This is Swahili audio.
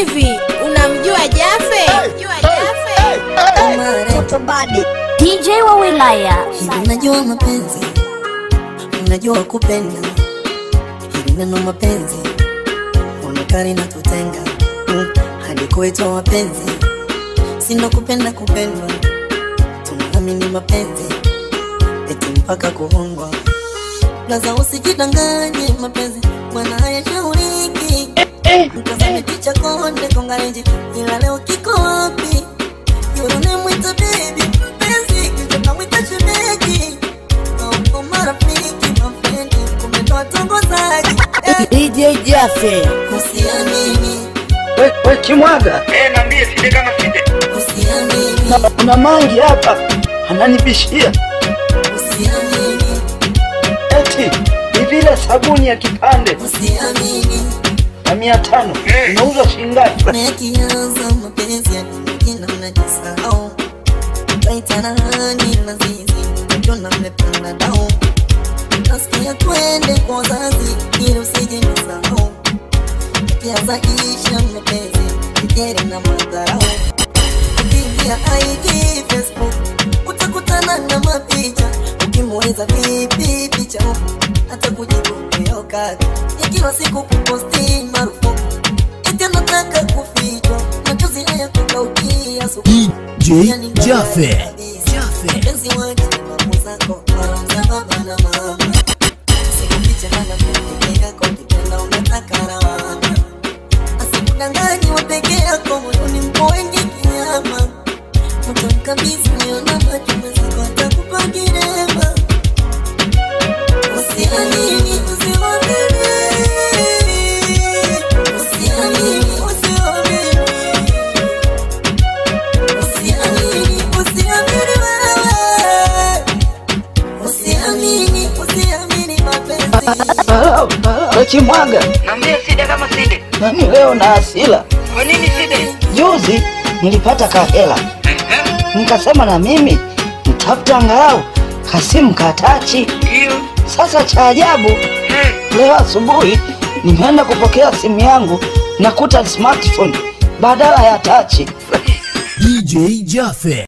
Hivi unamjua Jaffe? DJ wa wilaya. Hivi unajua mapenzi, unajua kupenda. Hivi neno mapenzi unakari na tutenga hadi kuitwa mapenzi. Sina kupenda kupendwa, tunaamini mapenzi eti mpaka kuhongwa. Laza usijidanganye mapenzi bwana hayashauriki. Mtazame picha konde kongareji ila leo kiko wapi? Yurone mwita baby mpenzi kitoka mwita chemeki. Kwa marafiki mafrendi kumetoa tongo zaki. DJ Jaffe Usiamini we Kimwaga Naambie side kama side. usiamini una mangi hapa ananibishia usiamini eti ni vile sabuni ya kipande usiamini na 500 unauza shilingi ngapi? Nikianza mapenzi ya kina mnajisahau. Kaitana hani na zizi Jona mmepanda dao. Nasikia twende kwa wazazi ili usije nisahau. Kianza isha mapenzi kikere na madharau. Ukiingia IG Facebook utakutana na mapicha. Ukimuuliza vipi picha hata kujibu leo kati. Ikiwa siku kuposti marufuku eti nataka kufichwa. Machozi haya kukaukia DJ Jaffe penzi wake mambo zako za baba na mama. Siku picha na pekee kwa kitenda unataka raha. Asikudanganye wa pekee yako moyoni mpo wengi kinyama. Utamkabidhi moyo na macho zako atakupa kirema. Usiamini usiamini usiamini usiamini usiamini mapenzi. We Kimwaga Naambie side kama side. nani leo na hasira? Kwa nini side? Juzi nilipata kahela nikasema na mimi nitafuta angalau kasimu katachi. Hiyo. Sasa cha ajabu leo asubuhi nimeenda kupokea simu yangu nakuta smartphone badala ya tachi. DJ Jaffe